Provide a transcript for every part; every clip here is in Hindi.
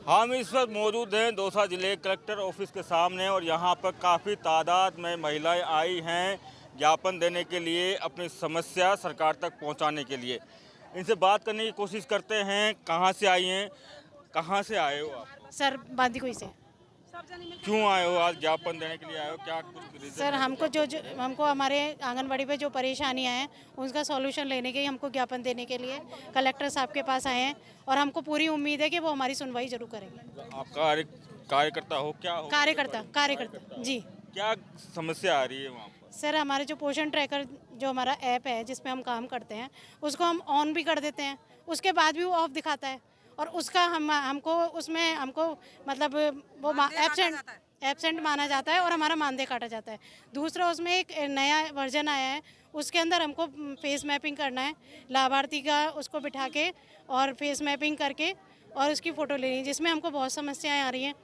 हम इस वक्त मौजूद हैं दौसा जिले कलेक्टर ऑफिस के सामने और यहाँ पर काफ़ी तादाद में महिलाएं आई हैं ज्ञापन देने के लिए, अपनी समस्या सरकार तक पहुँचाने के लिए। इनसे बात करने की कोशिश करते हैं। कहाँ से आई हैं, कहाँ से आए हो आप? सर बांदीकुई से। क्यों आए हो? आज ज्ञापन देने के लिए आए हो? क्या कुछ रीजन? सर हमको हमारे आंगनबाड़ी पे जो परेशानियां हैं उसका सॉल्यूशन लेने के लिए हमको ज्ञापन देने के लिए कलेक्टर साहब के पास आए हैं और हमको पूरी उम्मीद है कि वो हमारी सुनवाई जरूर करेंगे। आप कार्यकर्ता हो? क्या हो? कार्यकर्ता जी। क्या समस्या आ रही है वहाँ पर? सर हमारे जो पोषण ट्रैकर जो हमारा ऐप है जिसमें हम काम करते हैं उसको हम ऑन भी कर देते हैं, उसके बाद भी वो ऑफ दिखाता है और उसका हमको मतलब वो एब्सेंट माना जाता है और हमारा मानदेय काटा जाता है। दूसरा उसमें एक नया वर्जन आया है, उसके अंदर हमको फेस मैपिंग करना है, लाभार्थी का उसको बिठा के और फेस मैपिंग करके और उसकी फ़ोटो लेनी है, जिसमें हमको बहुत समस्याएं आ रही हैं।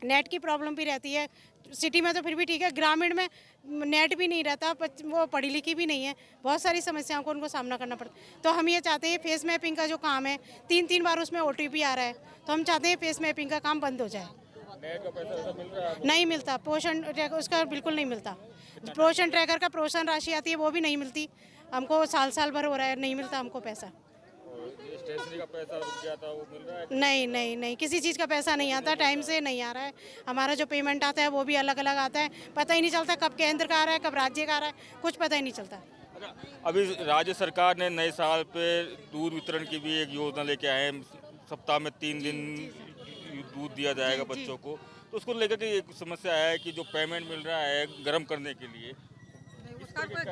नेट की प्रॉब्लम भी रहती है। सिटी में तो फिर भी ठीक है, ग्रामीण में नेट भी नहीं रहता, वो पढ़ी लिखी भी नहीं है, बहुत सारी समस्याओं को उनको सामना करना पड़ता है। तो हम ये चाहते हैं फेस मैपिंग का जो काम है 3-3 बार उसमें OTP आ रहा है, तो हम चाहते हैं फेस मैपिंग का काम बंद हो जाए। नेट का पैसा मिल रहा है? नहीं मिलता, पोषण ट्रैकर उसका बिल्कुल नहीं मिलता। पोषण ट्रैकर का पोषण राशि आती है वो भी नहीं मिलती हमको, साल भर हो रहा है नहीं मिलता हमको पैसा। स्टेशनरी का पैसा रुक गया था, वो मिल रहा है? नहीं, किसी चीज़ का पैसा नहीं आता, टाइम से नहीं आ रहा है। हमारा जो पेमेंट आता है वो भी अलग अलग आता है, पता ही नहीं चलता कब केंद्र का आ रहा है कब राज्य का आ रहा है, कुछ पता ही नहीं चलता। अच्छा, अभी राज्य सरकार ने नए साल पे दूध वितरण की भी एक योजना लेके आए हैं। सप्ताह में 3 दिन दूध दिया जाएगा बच्चों को, तो उसको लेकर के एक समस्या है कि जो पेमेंट मिल रहा है गर्म करने के लिए, उसका कोई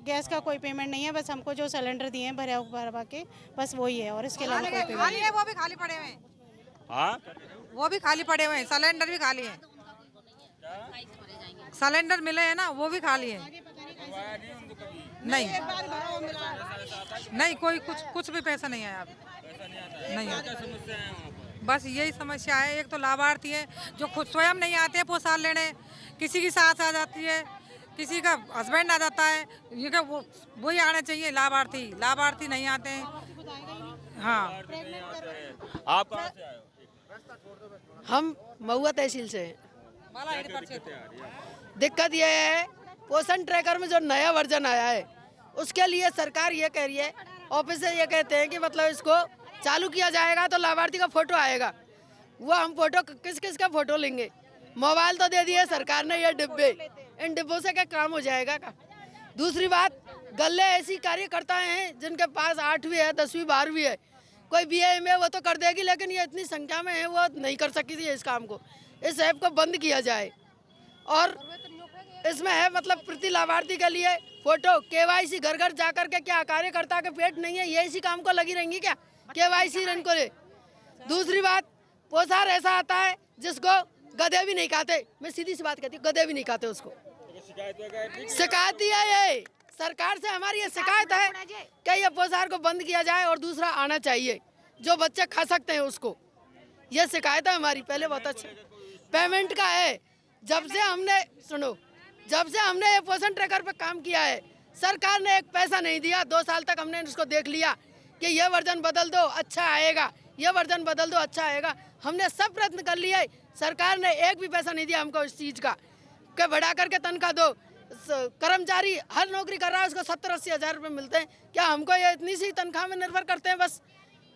गैस का कोई पेमेंट नहीं है, बस हमको जो सिलेंडर दिए हैं भरवा के बस वही है और इसके अलावा कोई पेमेंट खाली है, वो भी खाली पड़े हुए हैं। हाँ वो भी खाली पड़े हुए हैं, सिलेंडर भी खाली है। सिलेंडर मिले हैं ना, वो भी खाली है। नहीं नहीं, कोई कुछ भी पैसा नहीं आया अभी। नहीं आया। बस यही समस्या है। एक तो लाभार्थी है जो खुद स्वयं नहीं आते हैं पोषण लेने, किसी की सास आ जाती है, किसी का हस्बैंड आ जाता है, ये क्या वही आने चाहिए। लाभार्थी नहीं आते हैं। हाँ। आप कहाँ से आए हो? हम महुआ तहसील से हैं। दिक्कत यह है पोषण ट्रैकर में जो नया वर्जन आया है उसके लिए सरकार ये कह रही है, ऑफिस से ये कहते हैं कि मतलब इसको चालू किया जाएगा तो लाभार्थी का फोटो आएगा। वो हम फोटो किस का फोटो लेंगे? मोबाइल तो दे दिए सरकार ने, ये डिब्बे, इन डिब्बों से क्या काम हो जाएगा का? दूसरी बात, गले ऐसी कार्यकर्ता हैं जिनके पास 8वीं है, 10वीं 12वीं है, कोई BA में वो तो कर देगी, लेकिन ये इतनी संख्या में है वो नहीं कर सकी थी इस काम को। इस ऐप को बंद किया जाए और इसमें है मतलब प्रति लाभार्थी के लिए फोटो, KYC घर घर जा कर के, क्या कार्यकर्ता के पेट नहीं है ये इसी काम को लगी रहेंगी क्या? KYC रन को ले। दूसरी बात, पोषार ऐसा आता है जिसको गधे भी नहीं खाते, मैं सीधी सी बात कहती हूँ, गधे भी नहीं खाते उसको। शिकायत है ये सरकार से, हमारी ये शिकायत है कि ये पोषार को बंद किया जाए और दूसरा आना चाहिए जो बच्चे खा सकते हैं उसको। ये शिकायत है हमारी। पहले बहुत अच्छा पेमेंट का है, जब से हमने ये पोषण ट्रैकर पे काम किया है सरकार ने एक पैसा नहीं दिया। 2 साल तक हमने उसको देख लिया कि ये वर्जन बदल दो अच्छा आएगा, ये वर्जन बदल दो अच्छा आएगा, हमने सब प्रयत्न कर लिए, सरकार ने एक भी पैसा नहीं दिया हमको इस चीज़ का कि बढ़ा करके तनख्वाह दो। कर्मचारी हर नौकरी कर रहा है उसको 70-80 हज़ार रुपये मिलते हैं, क्या हमको ये इतनी सी तनख्वाह में निर्भर करते हैं बस?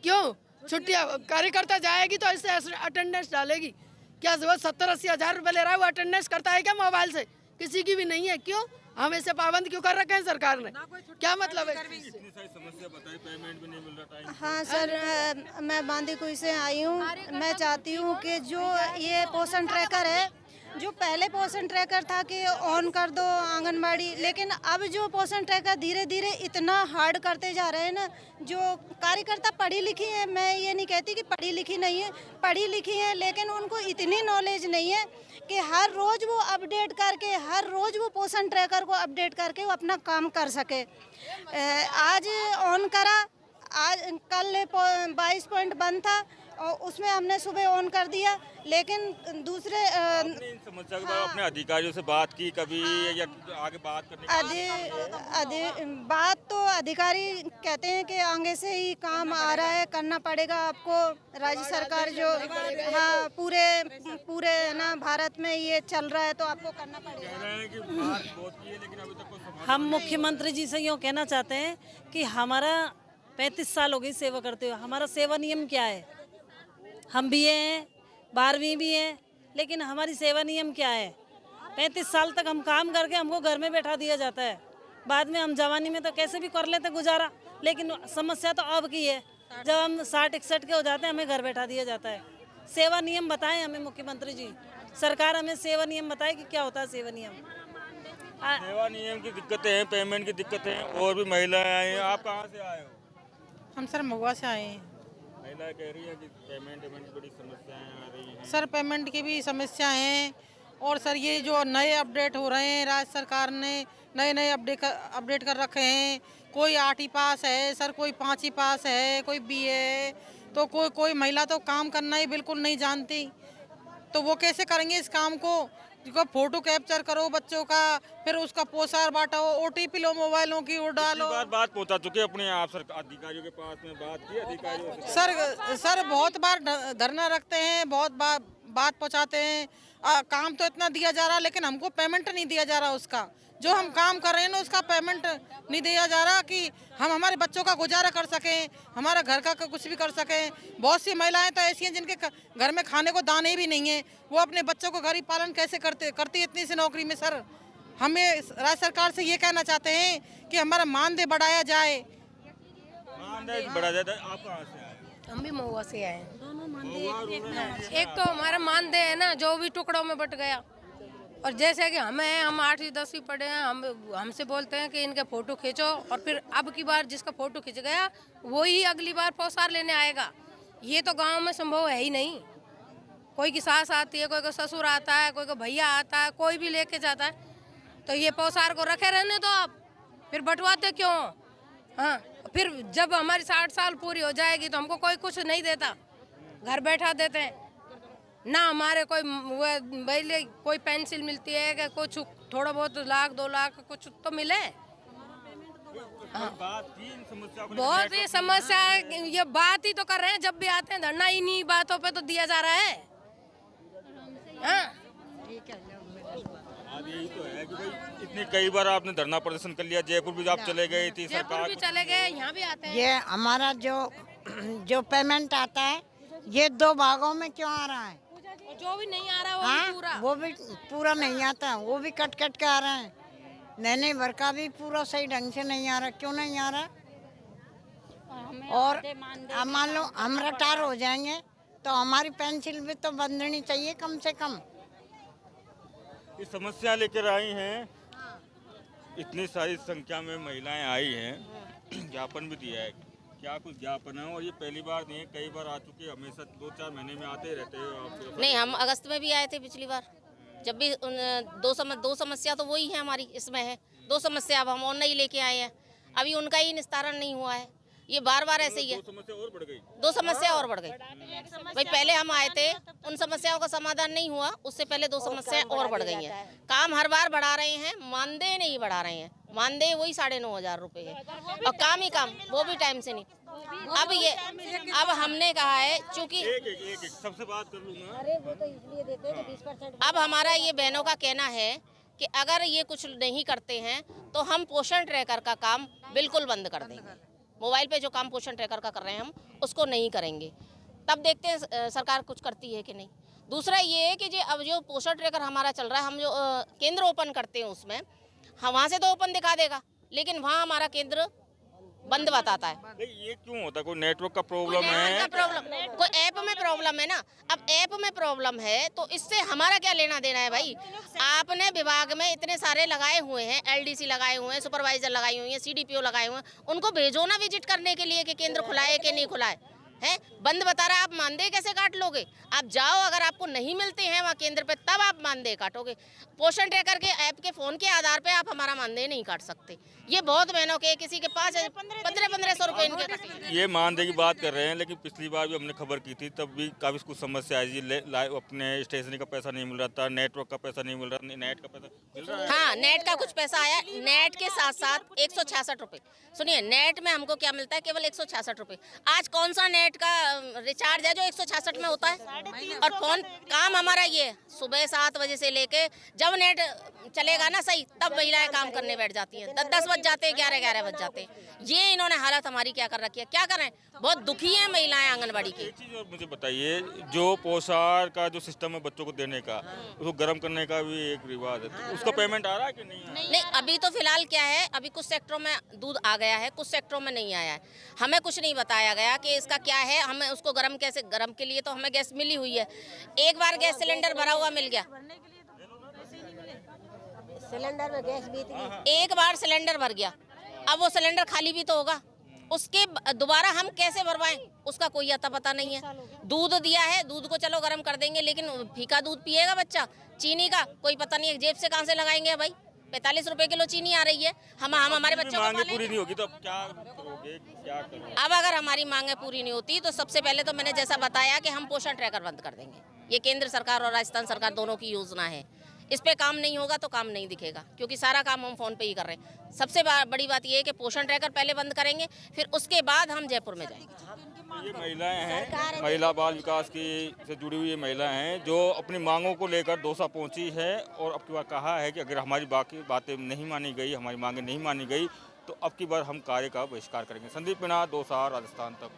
क्यों छुट्टियाँ कार्यकर्ता जाएगी तो इससे अटेंडेंस डालेगी, क्या वो 70-80 हज़ार रुपये ले रहा है वो अटेंडेंस करता है क्या मोबाइल से? किसी की भी नहीं है। क्यों हम ऐसे पाबंद क्यों कर रखे हैं सरकार ने? क्या मतलब है? इतनी सारी समस्या बताई, पेमेंट भी नहीं मिल रहा टाइम। हाँ सर, मैं बांदीकुई से आई हूँ। मैं चाहती हूँ कि जो ये पोषण ट्रैकर है, जो पहले पोषण ट्रैकर था कि ऑन कर दो आंगनबाड़ी, लेकिन अब जो पोषण ट्रैकर धीरे धीरे इतना हार्ड करते जा रहे हैं ना, जो कार्यकर्ता पढ़ी लिखी है, मैं ये नहीं कहती कि पढ़ी लिखी नहीं है, पढ़ी लिखी है, लेकिन उनको इतनी नॉलेज नहीं है कि हर रोज़ वो अपडेट करके, हर रोज़ वो पोषण ट्रैकर को अपडेट करके वो अपना काम कर सके। आज ऑन करा, आज कल 22 पॉइंट बंद था, और उसमें हमने सुबह ऑन कर दिया, लेकिन दूसरे आपने इन समस्या के बारे में अपने अधिकारियों से बात की कभी या आगे बात करने की? बात तो अधिकारी कहते हैं कि आगे से ही काम आ रहा है, करना पड़ेगा आपको। राज्य सरकार जो हाँ पूरे ना भारत में ये चल रहा है तो आपको करना पड़ेगा। कह रहे हैं कि बात बहुत की है लेकिन अभी तक कोई समाधान हम मुख्यमंत्री जी से यूँ कहना चाहते हैं कि हमारा 35 साल हो गई सेवा करते हुए, हमारा सेवा नियम क्या है? हम भी हैं, 12वीं भी हैं, लेकिन हमारी सेवा नियम क्या है? 35 साल तक हम काम करके हमको घर में बैठा दिया जाता है। बाद में हम जवानी में तो कैसे भी कर लेते गुजारा, लेकिन समस्या तो अब की है। जब हम 60-61 के हो जाते हैं हमें घर बैठा दिया जाता है। सेवा नियम बताएं हमें मुख्यमंत्री जी, सरकार हमें सेवा नियम बताए कि क्या होता है सेवा नियम। सेवा नियम की दिक्कतें हैं, पेमेंट की दिक्कतें हैं, और भी महिलाएं आई हैं। आप कहाँ से आए हो? हम सर महुआ से आए हैं। महिलाएं कह रही है कि पेमेंट की बड़ी समस्याएं आ रही हैं। सर पेमेंट की भी समस्या हैं, और सर ये जो नए अपडेट हो रहे हैं, राज्य सरकार ने नए अपडेट कर रखे हैं। कोई 8वीं पास है सर, कोई 5वीं पास है, कोई BA है, तो कोई महिला तो काम करना ही बिल्कुल नहीं जानती। तो वो कैसे करेंगे इस काम को? जिसको फोटो कैप्चर करो बच्चों का, फिर उसका पोस्टर बांटो, OTP लो मोबाइलों की, वो डालो। बात पहुंचा चुके अपने आप सरकार अधिकारियों के पास में बात की अधिकारियों से? सर बहुत बार धरना रखते हैं, बहुत बात पहुंचाते हैं। काम तो इतना दिया जा रहा, लेकिन हमको पेमेंट नहीं दिया जा रहा उसका। जो हम काम कर रहे हैं ना उसका पेमेंट नहीं दिया जा रहा कि हम हमारे बच्चों का गुजारा कर सकें, हमारा घर का कुछ भी कर सकें। बहुत सी महिलाएं तो ऐसी हैं जिनके घर में खाने को दाने भी नहीं है, वो अपने बच्चों को गरीब पालन कैसे करती इतनी सी नौकरी में। सर हमें राज्य सरकार से ये कहना चाहते हैं कि हमारा मानदेय बढ़ाया जाए। मानदेय बढ़ाया जाए। आप कहाँ से आए? हम भी महुआ से आए हैं। दोनों मानदेय एक तो हमारा मानदेय है ना जो भी टुकड़ों में बट गया, और जैसे कि हम 8वीं 10वीं पढ़े हैं, हमसे बोलते हैं कि इनके फ़ोटो खींचो, और फिर अब की बार जिसका फ़ोटो खिंच गया वो ही अगली बार पोसार लेने आएगा। ये तो गांव में संभव है ही नहीं। कोई की सास आती है, कोई का ससुर आता है, कोई का भैया आता है, कोई भी लेके जाता है। तो ये पोसार को रखे रहने दो आप, फिर बंटवाते क्यों? हाँ, फिर जब हमारी 60 साल पूरी हो जाएगी तो हमको कोई कुछ नहीं देता, घर बैठा देते हैं ना। हमारे कोई पेंसिल मिलती है कि कुछ थोड़ा बहुत 1 लाख 2 लाख कुछ तो मिले। बहुत ही समस्या है, ये बात ही तो कर रहे हैं। जब भी आते हैं धरना इन्हीं बातों पे तो दिया जा रहा है। हाँ यही तो है कि भाई इतनी कई बार आपने धरना प्रदर्शन कर लिया, जयपुर भी आप चले गए थी, जयपुर भी चले गए, यहाँ भी आते हैं। ये हमारा जो पेमेंट आता है ये 2 भागों में क्यों आ रहा है? जो भी नहीं आ रहा वो हाँ, भी पूरा वो भी पूरा नहीं आता, वो भी कट के आ रहा है। नैने भर का भी पूरा सही ढंग से नहीं आ रहा। क्यों नहीं आ रहा? और अब मान लो हम रिटायर हो जाएंगे तो हमारी पेंशन भी तो बंधनी चाहिए कम से कम। ये समस्या लेकर आई हैं, इतनी सारी संख्या में महिलाएं आई हैं, ज्ञापन भी दिया है। क्या कुछ ज्ञापन है? और ये पहली बार नहीं है, कई बार आ चुके, हमेशा 2-4 महीने में आते रहते हो आप? नहीं, हम अगस्त में भी आए थे पिछली बार, जब भी दो समस्या तो वही है हमारी, इसमें है 2 समस्या। अब हम और नहीं लेके आए हैं, अभी उनका ही निस्तारण नहीं हुआ है। ये बार ऐसे ही है। 2 समस्या और बढ़ गई। 2 समस्या और बढ़ गई भाई। पहले हम आए थे, उन समस्याओं का समाधान नहीं हुआ, उससे पहले 2 समस्या और बढ़ गई हैं। काम हर बार बढ़ा रहे हैं, मानदेय नहीं बढ़ा रहे हैं। मानदेय वही 9,500 रुपये है, और काम ही काम, वो भी टाइम से नहीं। अब हमने कहा है, चूँकि एक सबसे बात कर लूँगा। अब हमारा ये बहनों का कहना है कि अगर ये कुछ नहीं करते हैं तो हम पोषण ट्रैकर का काम बिल्कुल बंद कर देंगे। मोबाइल पे जो काम पोषण ट्रैकर का कर रहे हैं हम उसको नहीं करेंगे, तब देखते हैं सरकार कुछ करती है कि नहीं। दूसरा ये है कि अब जो पोषण ट्रैकर हमारा चल रहा है, हम जो केंद्र ओपन करते हैं उसमें, हम वहाँ से तो ओपन दिखा देगा, लेकिन वहाँ हमारा केंद्र बंद बताता है। ये क्यों होता है? कोई नेटवर्क का प्रॉब्लम है? कोई ऐप में प्रॉब्लम है ना। अब ऐप में प्रॉब्लम है तो इससे हमारा क्या लेना देना है भाई? आपने विभाग में इतने सारे लगाए हुए हैं, LDC लगाए हुए हैं, सुपरवाइजर लगाई हुई है, CDPO लगाए हुए हैं, उनको भेजो ना विजिट करने के लिए कि केंद्र खुला है कि नहीं खुला है। है बंद बता रहा है, आप मानदेय कैसे काट लोगे? आप जाओ, अगर आपको नहीं मिलते हैं वहाँ केंद्र पे तब आप मानदेय काटोगे। पोषण ट्रैकर के ऐप के फ़ोन के आधार पे आप हमारा मानदेय नहीं काट सकते। ये बहुत बहनों के किसी के पास 1500 रुपये इनके कटे। ये मानदेय की बात कर रहे हैं, लेकिन पिछली बार भी हमने खबर की थी, तब भी काफ़ी कुछ समस्या आई थी। अपने स्टेशनरी का पैसा नहीं मिल रहा था, नेटवर्क का पैसा नहीं मिल रहा था, नेट का पैसा मिल रहा है। हाँ, नेट का कुछ पैसा आया, नेट के साथ साथ 166 रुपये। सुनिए, नेट में हमको क्या मिलता है? केवल 166 रुपये। आज कौन सा नेट का रिचार्ज है जो 166 में होता है? और फोन काम हमारा ये सुबह 7 बजे से लेके जब नेट चलेगा ना सही, तब महिलाएं काम करने बैठ जाती हैं। 10 बज जाते हैं, 11 बज जाते हैं। ये इन्होंने हालत हमारी क्या कर रखी है? क्या करें, बहुत दुखी हैं महिलाएं आंगनबाड़ी की। एक चीज़ और मुझे बताइए, जो पोषण का जो सिस्टम है बच्चों को देने का, उसको गर्म करने का भी एक रिवाज है, तो उसका पेमेंट आ रहा है कि नहीं? नहीं, अभी तो फिलहाल क्या है, अभी कुछ सेक्टरों में दूध आ गया है, कुछ सेक्टरों में नहीं आया है। हमें कुछ नहीं बताया गया कि इसका क्या है, हमें उसको गर्म कैसे, गर्म के लिए तो हमें गैस मिली हुई है। एक बार गैस सिलेंडर भरा हुआ मिल गया, सिलेंडर में गैस भी एक बार सिलेंडर भर गया, अब वो सिलेंडर खाली भी तो होगा, उसके दोबारा हम कैसे भरवाएं, उसका कोई अता पता नहीं है। दूध दिया है, दूध को चलो गर्म कर देंगे, लेकिन फीका दूध पिएगा बच्चा, चीनी का कोई पता नहीं है, जेब से कहाँ से लगाएंगे भाई? 45 रुपए किलो चीनी आ रही है, हम हमारे बच्चों को मांगे पूरी नहीं होगी तो अब क्या करोगे, क्या करोगे? अब अगर हमारी मांगे पूरी नहीं होती तो सबसे पहले तो मैंने जैसा बताया कि हम पोषण ट्रैकर बंद कर देंगे। ये केंद्र सरकार और राजस्थान सरकार दोनों की योजना है। इस पे काम नहीं होगा तो काम नहीं दिखेगा, क्योंकि सारा काम हम फ़ोन पे ही कर रहे हैं। सबसे बड़ी बात ये है कि पोषण ट्रैकर पहले बंद करेंगे, फिर उसके बाद हम जयपुर में जाएंगे। ये महिलाएं हैं, महिला बाल विकास की से जुड़ी हुई ये महिलाएं हैं जो अपनी मांगों को लेकर दौसा पहुंची है, और अब की बार कहा है कि अगर हमारी बाकी बातें नहीं मानी गई, हमारी मांगें नहीं मानी गई, तो अब की बार हम कार्य का बहिष्कार करेंगे। संदीप मीणा, दौसा, राजस्थान तक।